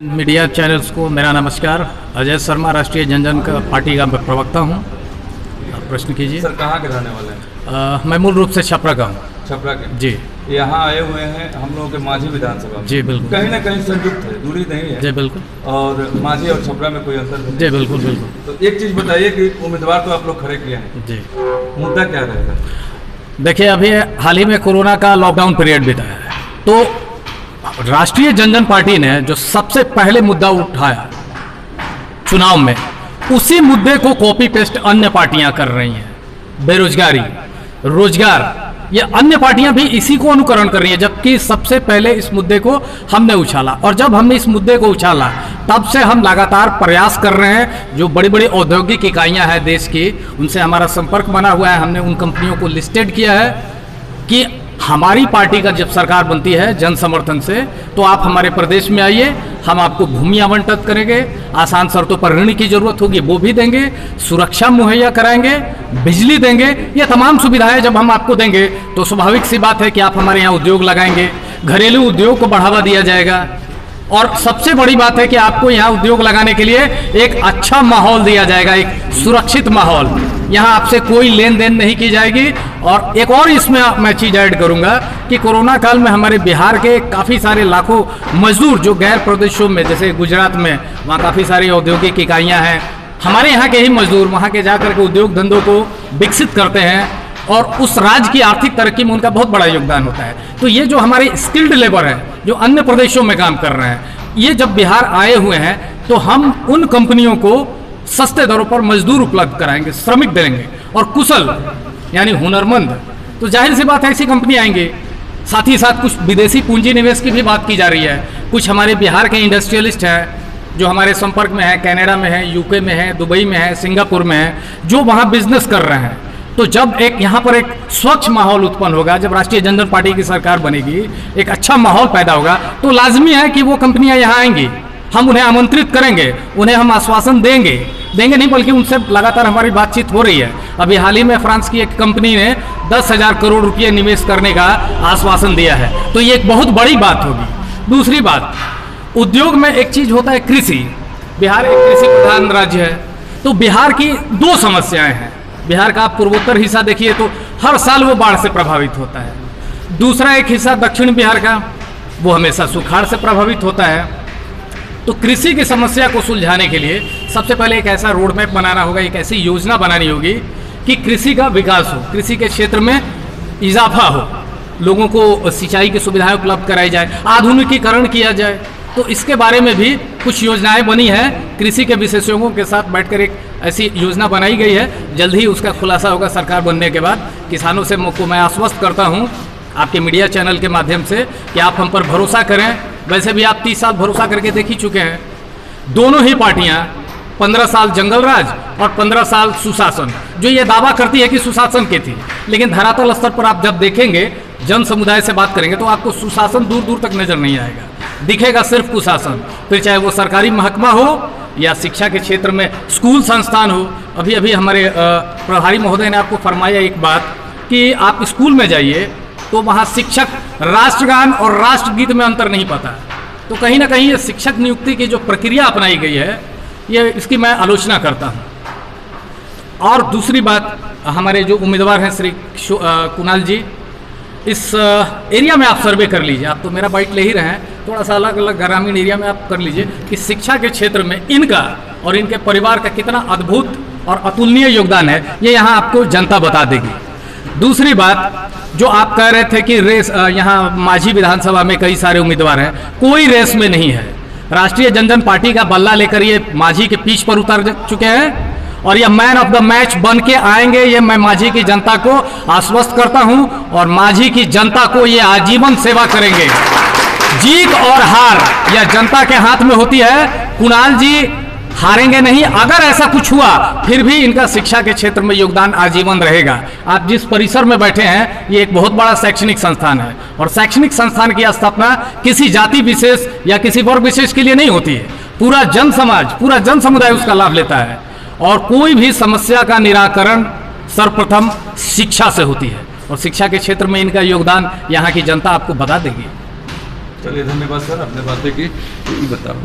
Media channels को मेरा नमस्कार। अजय शर्मा, राष्ट्रीय जनजन का पार्टी का प्रवक्ता हूँ। प्रश्न कीजिए। सर, कहाँ के रहने वाले हैं? मैं मूल रूप से छपरा का हूँ। छपरा के? जी। यहाँ आए हुए हैं हम लोगों के माझी विधानसभा में। जी बिल्कुल। कहीं ना कहीं संयुक्त है, दूरी नहीं है। जी बिल्कुल। और माझी और छपरा में कोई अंतर नहीं? जी बिल्कुल बिल्कुल। तो एक चीज़ बताइए कि उम्मीदवार तो आप लोग खड़े किए हैं। जी। मुद्दा क्या रहेगा? देखिए, अभी हाल ही में कोरोना का लॉकडाउन पीरियड बीता है, तो राष्ट्रीय जनजन पार्टी ने जो सबसे पहले मुद्दा उठाया चुनाव में, उसी मुद्दे को कॉपी पेस्ट अन्य पार्टियां कर रही हैं। बेरोजगारी, रोजगार, ये अन्य पार्टियां भी इसी को अनुकरण कर रही हैं, जबकि सबसे पहले इस मुद्दे को हमने उछाला। और जब हमने इस मुद्दे को उछाला, तब से हम लगातार प्रयास कर रहे हैं। जो बड़ी बड़ी औद्योगिक इकाइयां हैं देश की, उनसे हमारा संपर्क बना हुआ है। हमने उन कंपनियों को लिस्टेड किया है कि हमारी पार्टी का जब सरकार बनती है जन समर्थन से, तो आप हमारे प्रदेश में आइए, हम आपको भूमि आवंटित करेंगे, आसान शर्तों पर ऋण की जरूरत होगी वो भी देंगे, सुरक्षा मुहैया कराएंगे, बिजली देंगे। ये तमाम सुविधाएं जब हम आपको देंगे तो स्वाभाविक सी बात है कि आप हमारे यहाँ उद्योग लगाएंगे, घरेलू उद्योग को बढ़ावा दिया जाएगा। और सबसे बड़ी बात है कि आपको यहाँ उद्योग लगाने के लिए एक अच्छा माहौल दिया जाएगा, एक सुरक्षित माहौल। यहाँ आपसे कोई लेन देन नहीं की जाएगी। और एक और इसमें मैं चीज़ ऐड करूँगा कि कोरोना काल में हमारे बिहार के काफ़ी सारे लाखों मजदूर जो गैर प्रदेशों में, जैसे गुजरात में, वहाँ काफ़ी सारी औद्योगिक इकाइयाँ हैं, हमारे यहाँ के ही मजदूर वहाँ के जाकर के उद्योग धंधों को विकसित करते हैं और उस राज्य की आर्थिक तरक्की में उनका बहुत बड़ा योगदान होता है। तो ये जो हमारे स्किल्ड लेबर है जो अन्य प्रदेशों में काम कर रहे हैं, ये जब बिहार आए हुए हैं तो हम उन कंपनियों को सस्ते दरों पर मजदूर उपलब्ध कराएंगे, श्रमिक देंगे और कुशल यानी हुनरमंद। तो जाहिर सी बात है ऐसी कंपनी आएंगे। साथ ही साथ कुछ विदेशी पूंजी निवेश की भी बात की जा रही है। कुछ हमारे बिहार के इंडस्ट्रियलिस्ट हैं जो हमारे संपर्क में है, कनाडा में है, यूके में है, दुबई में है, सिंगापुर में है, जो वहाँ बिजनेस कर रहे हैं। तो जब एक यहाँ पर एक स्वच्छ माहौल उत्पन्न होगा, जब राष्ट्रीय जनजन पार्टी की सरकार बनेगी, एक अच्छा माहौल पैदा होगा, तो लाजमी है कि वो कंपनियां यहाँ आएंगी। हम उन्हें आमंत्रित करेंगे, उन्हें हम आश्वासन देंगे नहीं बल्कि उनसे लगातार हमारी बातचीत हो रही है। अभी हाल ही में फ्रांस की एक कंपनी ने 10,000 करोड़ रुपये निवेश करने का आश्वासन दिया है, तो ये एक बहुत बड़ी बात होगी। दूसरी बात, उद्योग में एक चीज होता है कृषि। बिहार एक कृषि प्रधान राज्य है, तो बिहार की दो समस्याएं हैं। बिहार का आप पूर्वोत्तर हिस्सा देखिए तो हर साल वो बाढ़ से प्रभावित होता है। दूसरा एक हिस्सा दक्षिण बिहार का, वो हमेशा सुखाड़ से प्रभावित होता है। तो कृषि की समस्या को सुलझाने के लिए सबसे पहले एक ऐसा रोड मैप बनाना होगा, एक ऐसी योजना बनानी होगी कि कृषि का विकास हो, कृषि के क्षेत्र में इजाफा हो, लोगों को सिंचाई की सुविधाएं उपलब्ध कराई जाए, आधुनिकीकरण किया जाए। तो इसके बारे में भी कुछ योजनाएं बनी हैं। कृषि के विशेषज्ञों के साथ बैठकर एक ऐसी योजना बनाई गई है। जल्द ही उसका खुलासा होगा सरकार बनने के बाद। किसानों से मैं आश्वस्त करता हूं आपके मीडिया चैनल के माध्यम से कि आप हम पर भरोसा करें। वैसे भी आप 30 साल भरोसा करके देख ही चुके हैं। दोनों ही पार्टियां 15 साल जंगल राज और 15 साल सुशासन, जो ये दावा करती है कि सुशासन की थी, लेकिन धरातल स्तर पर आप जब देखेंगे, जन समुदाय से बात करेंगे, तो आपको सुशासन दूर दूर तक नजर नहीं आएगा, दिखेगा सिर्फ कुशासन। फिर चाहे वो सरकारी महकमा हो या शिक्षा के क्षेत्र में स्कूल संस्थान हो। अभी अभी हमारे प्रभारी महोदय ने आपको फरमाया एक बात कि आप स्कूल में जाइए तो वहाँ शिक्षक राष्ट्रगान और राष्ट्रगीत में अंतर नहीं पाता। तो कहीं ना कहीं ये शिक्षक नियुक्ति की जो प्रक्रिया अपनाई गई है, ये इसकी मैं आलोचना करता हूँ। और दूसरी बात, हमारे जो उम्मीदवार हैं श्री कुणाल जी, इस एरिया में आप सर्वे कर लीजिए। आप तो मेरा बाइट ले ही रहे हैं, थोड़ा सा अलग अलग ग्रामीण एरिया में आप कर लीजिए कि शिक्षा के क्षेत्र में इनका और इनके परिवार का कितना अद्भुत और अतुलनीय योगदान है, ये यहाँ आपको जनता बता देगी। दूसरी बात, जो आप कह रहे थे कि रेस, यहाँ माझी विधानसभा में कई सारे उम्मीदवार हैं, कोई रेस में नहीं है। राष्ट्रीय जनजन पार्टी का बल्ला लेकर ये माझी के पीछ पर उतर चुके हैं और ये मैन ऑफ द मैच बन के आएंगे। ये मैं माझी की जनता को आश्वस्त करता हूं और माझी की जनता को ये आजीवन सेवा करेंगे। जीत और हार यह जनता के हाथ में होती है। कुणाल जी हारेंगे नहीं। अगर ऐसा कुछ हुआ फिर भी इनका शिक्षा के क्षेत्र में योगदान आजीवन रहेगा। आप जिस परिसर में बैठे हैं, ये एक बहुत बड़ा शैक्षणिक संस्थान है और शैक्षणिक संस्थान की स्थापना किसी जाति विशेष या किसी वर्ग विशेष के लिए नहीं होती है। पूरा जन समाज, पूरा जन समुदाय उसका लाभ लेता है और कोई भी समस्या का निराकरण सर्वप्रथम शिक्षा से होती है और शिक्षा के क्षेत्र में इनका योगदान यहाँ की जनता आपको बता देगी। चलिए, धन्यवाद सर, आपने बातें की। बताओ।